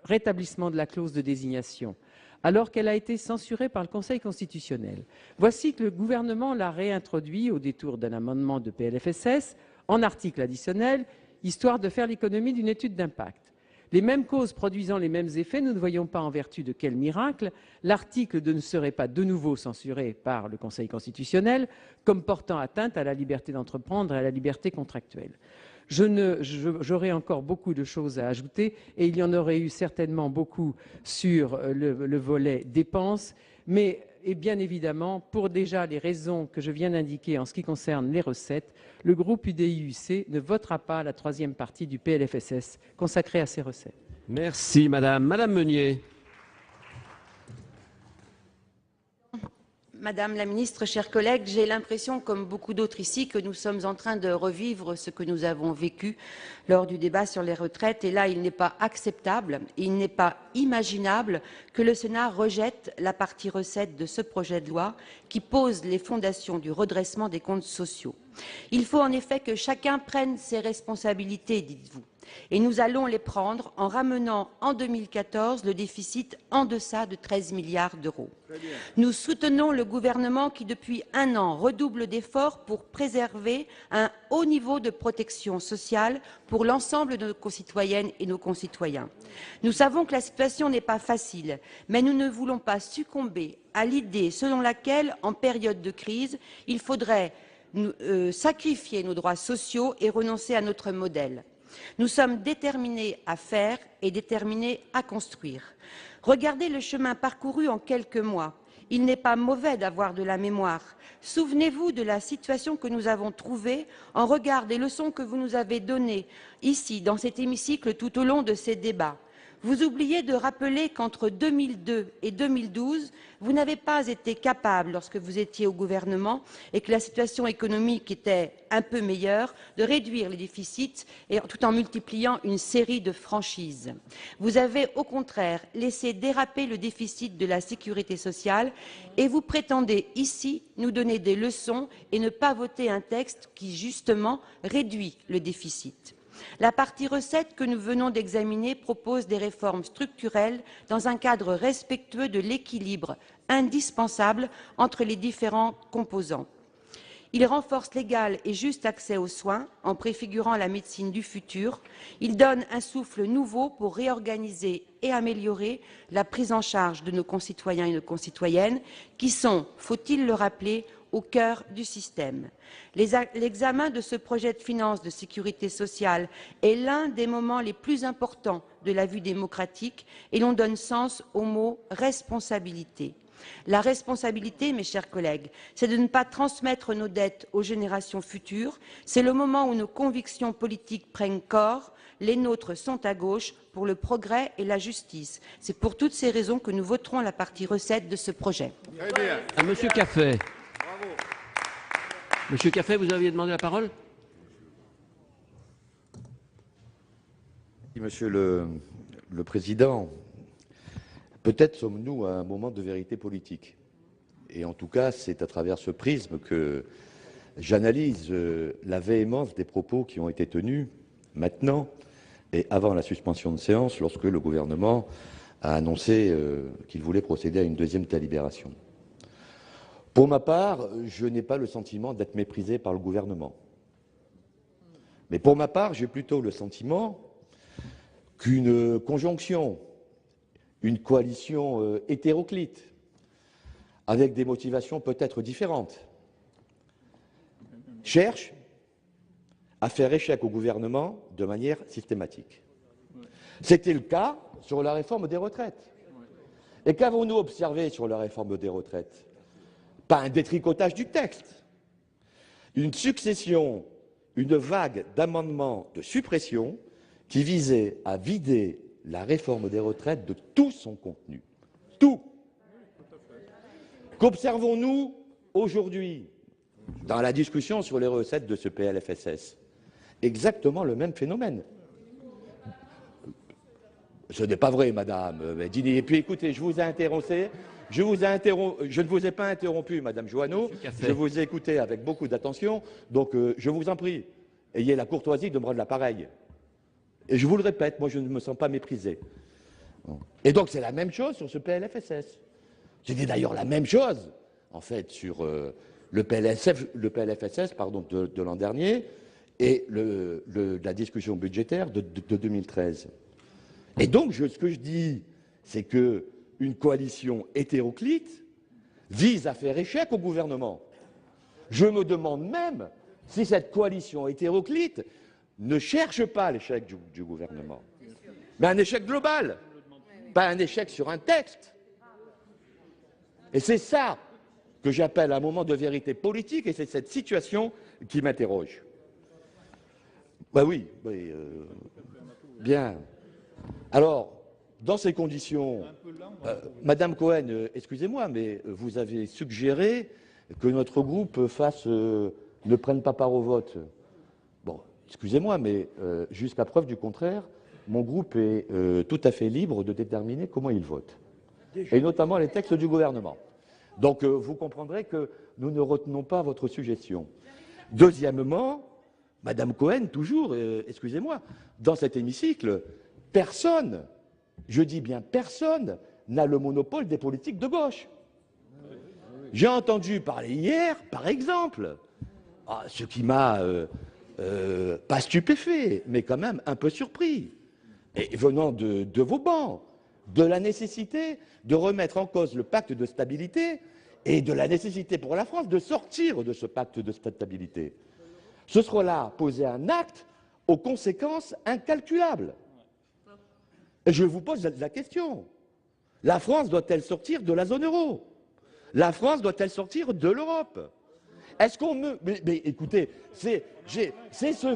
rétablissement de la clause de désignation, alors qu'elle a été censurée par le Conseil constitutionnel. Voici que le gouvernement l'a réintroduit au détour d'un amendement de PLFSS en article additionnel, histoire de faire l'économie d'une étude d'impact. Les mêmes causes produisant les mêmes effets, nous ne voyons pas en vertu de quel miracle l'article ne serait pas de nouveau censuré par le Conseil constitutionnel comme portant atteinte à la liberté d'entreprendre et à la liberté contractuelle. J'aurais encore beaucoup de choses à ajouter et il y en aurait eu certainement beaucoup sur le volet dépenses, mais et bien évidemment, pour déjà les raisons que je viens d'indiquer en ce qui concerne les recettes, le groupe UDI-UC ne votera pas la troisième partie du PLFSS consacrée à ces recettes. Merci, madame. Madame Meunier. Madame la ministre, chers collègues, j'ai l'impression, comme beaucoup d'autres ici, que nous sommes en train de revivre ce que nous avons vécu lors du débat sur les retraites. Et là, il n'est pas acceptable, il n'est pas imaginable que le Sénat rejette la partie recettes de ce projet de loi qui pose les fondations du redressement des comptes sociaux. Il faut en effet que chacun prenne ses responsabilités, dites-vous. Et nous allons les prendre en ramenant en 2014 le déficit en deçà de 13 milliards d'euros. Nous soutenons le gouvernement qui, depuis un an, redouble d'efforts pour préserver un haut niveau de protection sociale pour l'ensemble de nos concitoyennes et nos concitoyens. Nous savons que la situation n'est pas facile, mais nous ne voulons pas succomber à l'idée selon laquelle, en période de crise, il faudrait sacrifier nos droits sociaux et renoncer à notre modèle. Nous sommes déterminés à faire et déterminés à construire. Regardez le chemin parcouru en quelques mois. Il n'est pas mauvais d'avoir de la mémoire. Souvenez-vous de la situation que nous avons trouvée en regard des leçons que vous nous avez données ici, dans cet hémicycle, tout au long de ces débats. Vous oubliez de rappeler qu'entre 2002 et 2012, vous n'avez pas été capable, lorsque vous étiez au gouvernement et que la situation économique était un peu meilleure, de réduire les déficits tout en multipliant une série de franchises. Vous avez au contraire laissé déraper le déficit de la sécurité sociale et vous prétendez ici nous donner des leçons et ne pas voter un texte qui, justement, réduit le déficit. La partie recettes que nous venons d'examiner propose des réformes structurelles dans un cadre respectueux de l'équilibre indispensable entre les différents composants. Il renforce l'égal et juste accès aux soins en préfigurant la médecine du futur. Il donne un souffle nouveau pour réorganiser et améliorer la prise en charge de nos concitoyens et nos concitoyennes qui sont, faut-il le rappeler, au cœur du système. L'examen de ce projet de finances de sécurité sociale est l'un des moments les plus importants de la vie démocratique et l'on donne sens au mot responsabilité. La responsabilité, mes chers collègues, c'est de ne pas transmettre nos dettes aux générations futures. C'est le moment où nos convictions politiques prennent corps. Les nôtres sont à gauche pour le progrès et la justice. C'est pour toutes ces raisons que nous voterons la partie recettes de ce projet. Monsieur Caffey. Monsieur Caffey, vous aviez demandé la parole? Monsieur le Président, peut-être sommes-nous à un moment de vérité politique. Et en tout cas, c'est à travers ce prisme que j'analyse la véhémence des propos qui ont été tenus maintenant et avant la suspension de séance, lorsque le gouvernement a annoncé qu'il voulait procéder à une deuxième délibération. Pour ma part, je n'ai pas le sentiment d'être méprisé par le gouvernement. Mais pour ma part, j'ai plutôt le sentiment qu'une conjonction, une coalition hétéroclite, avec des motivations peut-être différentes, cherche à faire échec au gouvernement de manière systématique. C'était le cas sur la réforme des retraites. Et qu'avons-nous observé sur la réforme des retraites? Pas un détricotage du texte, une succession, une vague d'amendements de suppression qui visait à vider la réforme des retraites de tout son contenu. Tout. Qu'observons-nous aujourd'hui dans la discussion sur les recettes de ce PLFSS? Exactement le même phénomène. Ce n'est pas vrai, madame Dini. Et puis écoutez, je vous ai interrogé. Je ne vous ai pas interrompu, madame Joanneau. Je vous ai écouté avec beaucoup d'attention. Donc, je vous en prie, ayez la courtoisie de me rendre l'appareil. Et je vous le répète, moi, je ne me sens pas méprisé. Et donc, c'est la même chose sur ce PLFSS. C'était d'ailleurs la même chose, en fait, sur le PLFSS de l'an dernier et la discussion budgétaire de 2013. Et donc, ce que je dis, c'est que une coalition hétéroclite vise à faire échec au gouvernement. Je me demande même si cette coalition hétéroclite ne cherche pas l'échec du gouvernement, mais un échec global, pas un échec sur un texte. Et c'est ça que j'appelle un moment de vérité politique, et c'est cette situation qui m'interroge. Ben oui, bien. Alors, dans ces conditions, Madame Cohen, excusez-moi, mais vous avez suggéré que notre groupe ne prenne pas part au vote. Bon, excusez-moi, mais jusqu'à preuve du contraire, mon groupe est tout à fait libre de déterminer comment il vote, et notamment les textes du gouvernement. Donc, vous comprendrez que nous ne retenons pas votre suggestion. Deuxièmement, Madame Cohen, toujours, excusez-moi, dans cet hémicycle, personne, je dis bien personne, n'a le monopole des politiques de gauche. J'ai entendu parler hier, par exemple, ce qui m'a pas stupéfait, mais quand même un peu surpris, et venant de vos bancs, de la nécessité de remettre en cause le pacte de stabilité et de la nécessité pour la France de sortir de ce pacte de stabilité. Ce sera là poser un acte aux conséquences incalculables. Et je vous pose la question. La France doit-elle sortir de la zone euro? La France doit-elle sortir de l'Europe? Est-ce qu'on me... Mais écoutez, c'est ce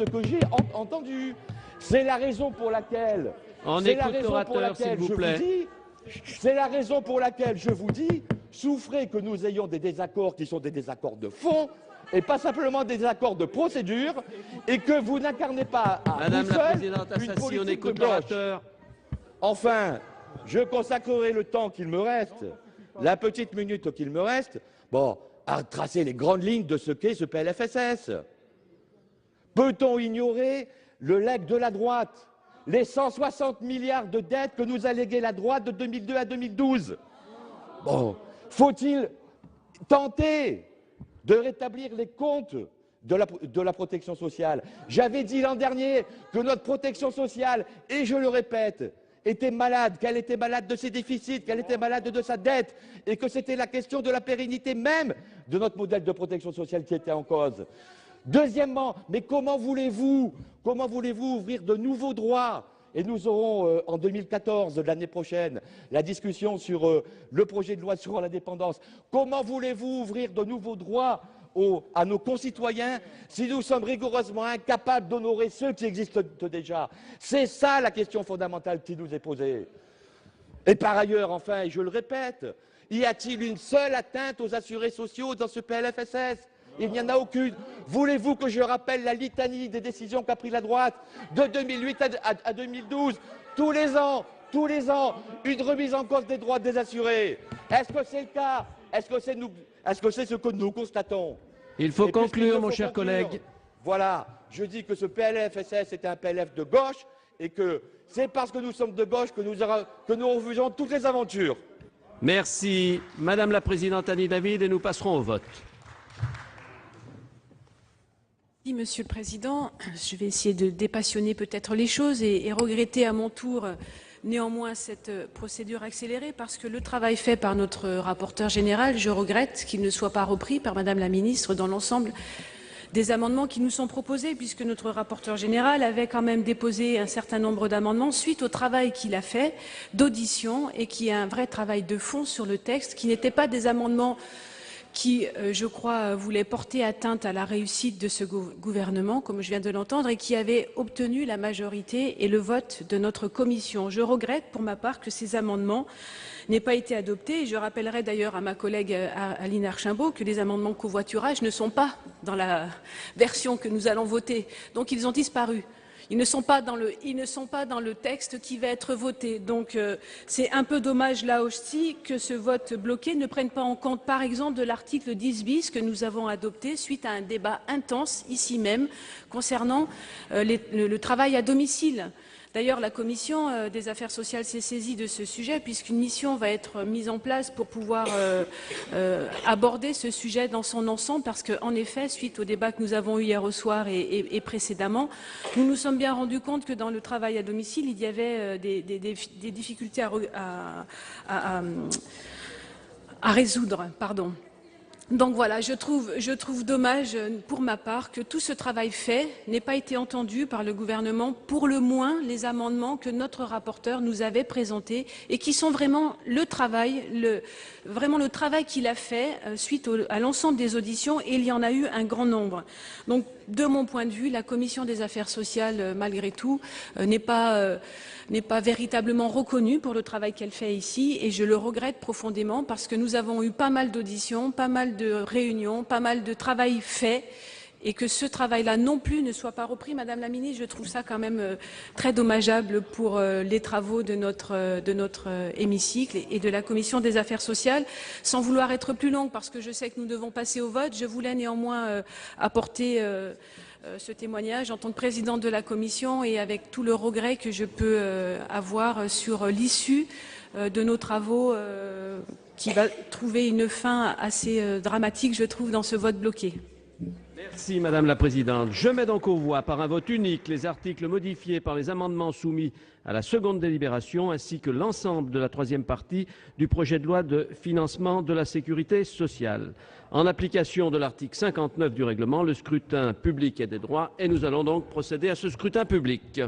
que j'ai entendu. C'est la raison pour laquelle On C'est la écoute raison pour l'orateur, s'il laquelle vous plaît. C'est la raison pour laquelle je vous dis, souffrez que nous ayons des désaccords qui sont des désaccords de fond et pas simplement des désaccords de procédure, et que vous n'incarnez pas à Madame vous la seul Présidente une Assassi, on politique de écoute gauche. l'orateur. Enfin, je consacrerai le temps qu'il me reste, la petite minute qu'il me reste, bon, à tracer les grandes lignes de ce qu'est ce PLFSS. Peut-on ignorer le legs de la droite, les 160 milliards de dettes que nous a léguées la droite de 2002 à 2012? Bon, faut-il tenter de rétablir les comptes de la protection sociale? J'avais dit l'an dernier que notre protection sociale, et je le répète, était malade, qu'elle était malade de ses déficits, qu'elle était malade de sa dette, et que c'était la question de la pérennité même de notre modèle de protection sociale qui était en cause. Deuxièmement, mais comment voulez-vous ouvrir de nouveaux droits? Et nous aurons en 2014, l'année prochaine, la discussion sur le projet de loi sur l'indépendance. Comment voulez-vous ouvrir de nouveaux droits à nos concitoyens si nous sommes rigoureusement incapables d'honorer ceux qui existent déjà? C'est ça la question fondamentale qui nous est posée. Et par ailleurs, enfin, et je le répète, y a-t-il une seule atteinte aux assurés sociaux dans ce PLFSS? Il n'y en a aucune. Voulez-vous que je rappelle la litanie des décisions qu'a pris la droite de 2008 à 2012? Tous les ans, une remise en cause des droits des assurés. Est-ce que c'est le cas? Est-ce que c'est ce que nous constatons? Il faut Et puisqu'il conclure, me mon faut cher conclure, collègue. Voilà, je dis que ce PLFSS est un PLF de gauche et que c'est parce que nous sommes de gauche que nous refusons toutes les aventures. Merci, Madame la Présidente Annie David, et nous passerons au vote. Monsieur le Président, je vais essayer de dépassionner peut-être les choses et regretter à mon tour néanmoins cette procédure accélérée parce que le travail fait par notre rapporteur général, je regrette qu'il ne soit pas repris par Madame la Ministre dans l'ensemble des amendements qui nous sont proposés, puisque notre rapporteur général avait quand même déposé un certain nombre d'amendements suite au travail qu'il a fait d'audition et qui est un vrai travail de fond sur le texte, qui n'étaient pas des amendements qui, je crois, voulait porter atteinte à la réussite de ce gouvernement, comme je viens de l'entendre, et qui avait obtenu la majorité et le vote de notre commission. Je regrette, pour ma part, que ces amendements n'aient pas été adoptés. Et je rappellerai d'ailleurs à ma collègue Aline Archimbaud que les amendements de covoiturage ne sont pas dans la version que nous allons voter. Donc ils ont disparu. Ils ne sont pas dans le texte qui va être voté. Donc c'est un peu dommage là aussi que ce vote bloqué ne prenne pas en compte par exemple de l'article 10 bis que nous avons adopté suite à un débat intense ici même concernant le travail à domicile. D'ailleurs, la commission des affaires sociales s'est saisie de ce sujet puisqu'une mission va être mise en place pour pouvoir aborder ce sujet dans son ensemble parce qu'en effet, suite au débat que nous avons eu hier au soir et précédemment, nous nous sommes bien rendus compte que dans le travail à domicile, il y avait des difficultés à résoudre. Pardon. Donc voilà, je trouve dommage, pour ma part, que tout ce travail fait n'ait pas été entendu par le gouvernement, pour le moins les amendements que notre rapporteur nous avait présentés et qui sont vraiment le travail qu'il a fait suite à l'ensemble des auditions, et il y en a eu un grand nombre. Donc, de mon point de vue, la commission des affaires sociales, malgré tout, n'est pas véritablement reconnue pour le travail qu'elle fait ici, et je le regrette profondément parce que nous avons eu pas mal d'auditions, pas mal de réunions, pas mal de travail fait, et que ce travail-là non plus ne soit pas repris. Madame la Ministre, je trouve ça quand même très dommageable pour les travaux de notre hémicycle et de la Commission des affaires sociales. Sans vouloir être plus longue, parce que je sais que nous devons passer au vote, je voulais néanmoins apporter ce témoignage en tant que présidente de la Commission et avec tout le regret que je peux avoir sur l'issue de nos travaux qui va trouver une fin assez dramatique, je trouve, dans ce vote bloqué. Merci Madame la Présidente. Je mets donc aux voix par un vote unique les articles modifiés par les amendements soumis à la seconde délibération ainsi que l'ensemble de la troisième partie du projet de loi de financement de la sécurité sociale. En application de l'article 59 du règlement, le scrutin public est des droits et nous allons donc procéder à ce scrutin public.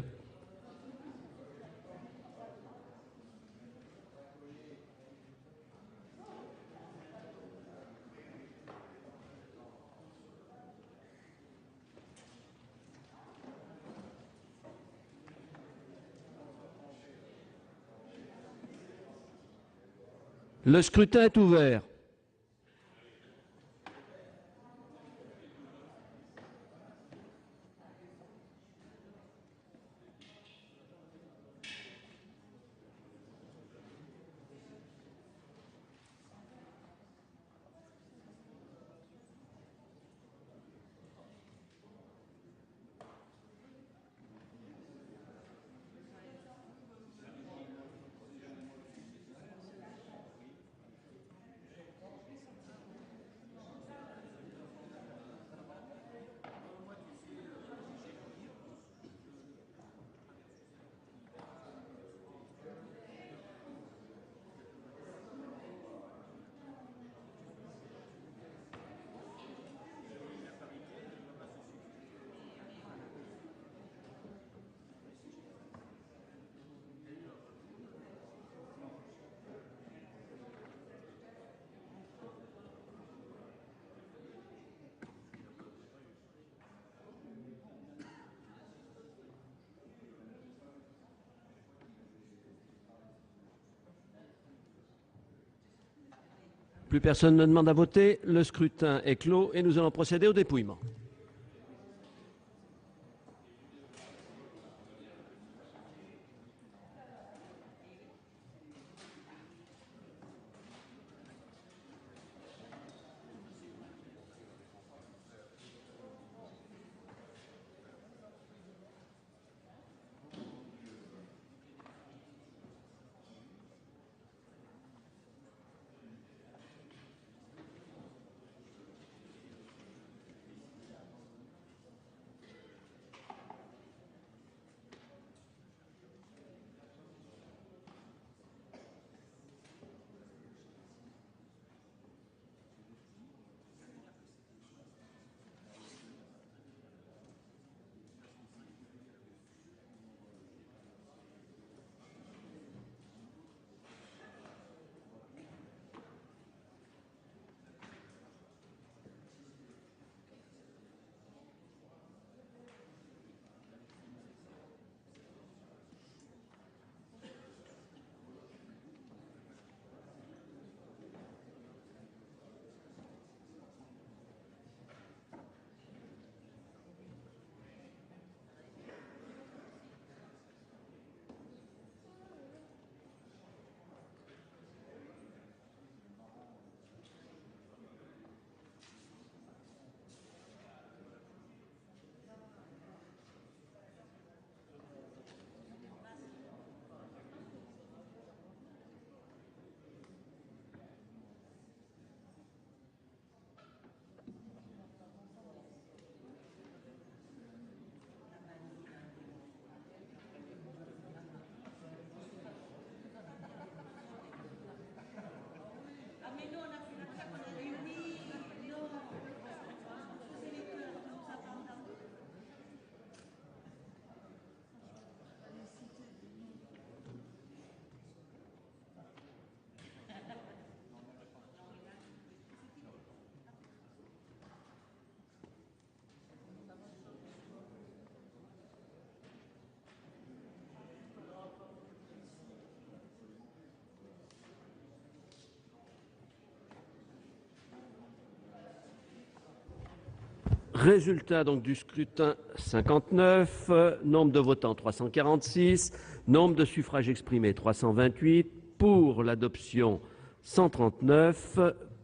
Le scrutin est ouvert. Plus personne ne demande à voter. Le scrutin est clos et nous allons procéder au dépouillement. Résultat donc du scrutin 59, nombre de votants 346, nombre de suffrages exprimés 328, pour l'adoption 139,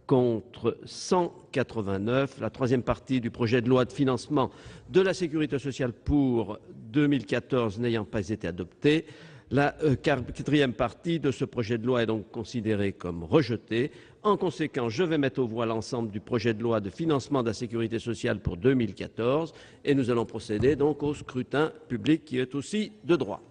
contre 189. La troisième partie du projet de loi de financement de la sécurité sociale pour 2014 n'ayant pas été adoptée, la quatrième partie de ce projet de loi est donc considérée comme rejetée. En conséquence, je vais mettre aux voix l'ensemble du projet de loi de financement de la sécurité sociale pour 2014 et nous allons procéder donc au scrutin public qui est aussi de droit.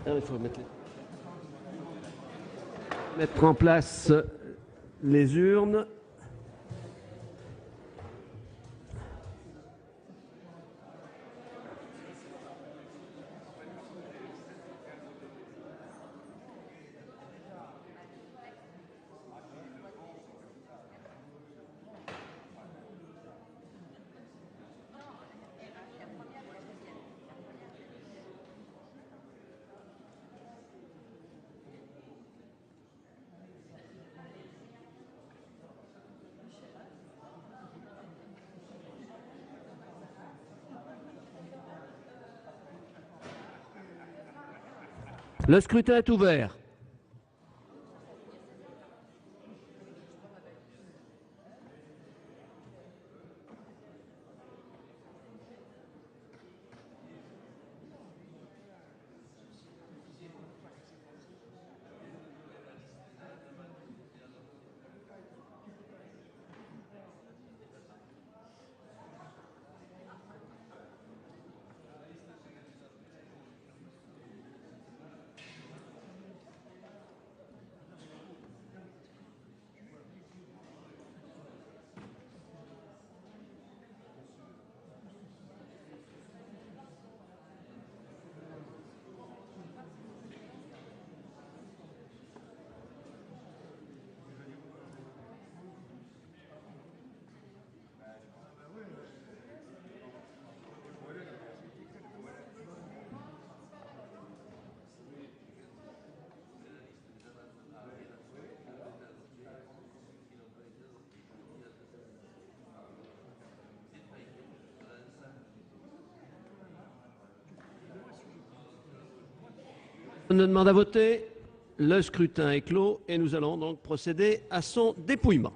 Il faut mettre en place les urnes. Le scrutin est ouvert. On demande à voter. Le scrutin est clos et nous allons donc procéder à son dépouillement.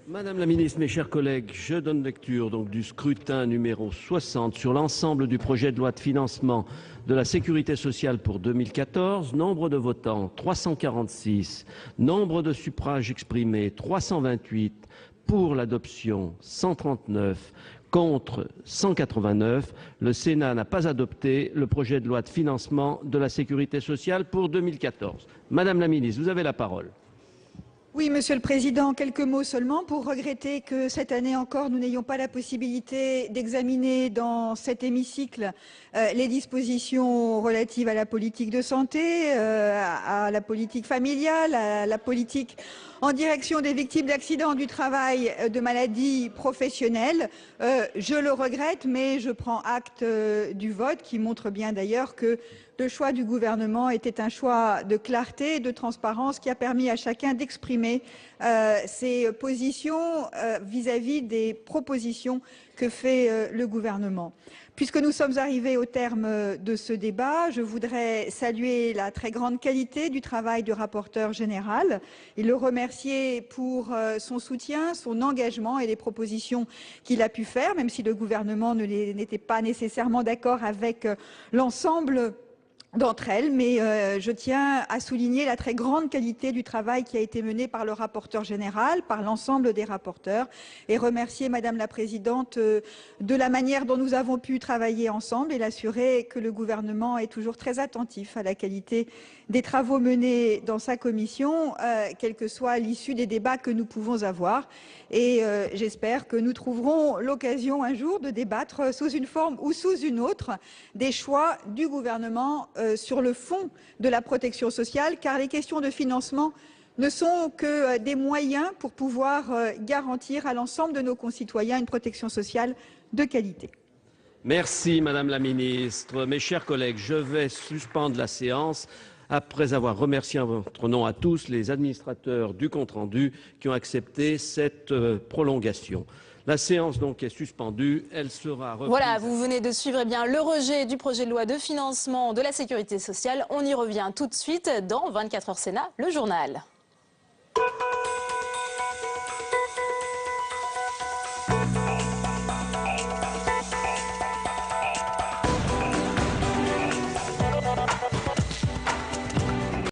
Madame la ministre, mes chers collègues, je donne lecture donc du scrutin numéro 60 sur l'ensemble du projet de loi de financement de la sécurité sociale pour 2014. Nombre de votants 346, nombre de suffrages exprimés 328, pour l'adoption 139, contre 189. Le Sénat n'a pas adopté le projet de loi de financement de la sécurité sociale pour 2014. Madame la ministre, vous avez la parole. Oui, Monsieur le Président, quelques mots seulement pour regretter que cette année encore, nous n'ayons pas la possibilité d'examiner dans cet hémicycle les dispositions relatives à la politique de santé, à la politique familiale, à la politique en direction des victimes d'accidents du travail, de maladies professionnelles. Je le regrette, mais je prends acte du vote qui montre bien d'ailleurs que le choix du gouvernement était un choix de clarté et de transparence qui a permis à chacun d'exprimer ses positions vis-à-vis des propositions que fait le gouvernement. Puisque nous sommes arrivés au terme de ce débat, je voudrais saluer la très grande qualité du travail du rapporteur général et le remercier pour son soutien, son engagement et les propositions qu'il a pu faire, même si le gouvernement n'était pas nécessairement d'accord avec l'ensemble d'entre elles, mais je tiens à souligner la très grande qualité du travail qui a été mené par le rapporteur général, par l'ensemble des rapporteurs, et remercier Madame la Présidente de la manière dont nous avons pu travailler ensemble et l'assurer que le gouvernement est toujours très attentif à la qualité des travaux menés dans sa commission, quelle que soit l'issue des débats que nous pouvons avoir. Et j'espère que nous trouverons l'occasion un jour de débattre sous une forme ou sous une autre des choix du gouvernement sur le fond de la protection sociale, car les questions de financement ne sont que des moyens pour pouvoir garantir à l'ensemble de nos concitoyens une protection sociale de qualité. Merci Madame la Ministre. Mes chers collègues, je vais suspendre la séance après avoir remercié en votre nom à tous les administrateurs du compte-rendu qui ont accepté cette prolongation. La séance donc est suspendue, elle sera reprise. Voilà, vous venez de suivre le rejet du projet de loi de financement de la sécurité sociale. On y revient tout de suite dans 24 heures Sénat, le journal.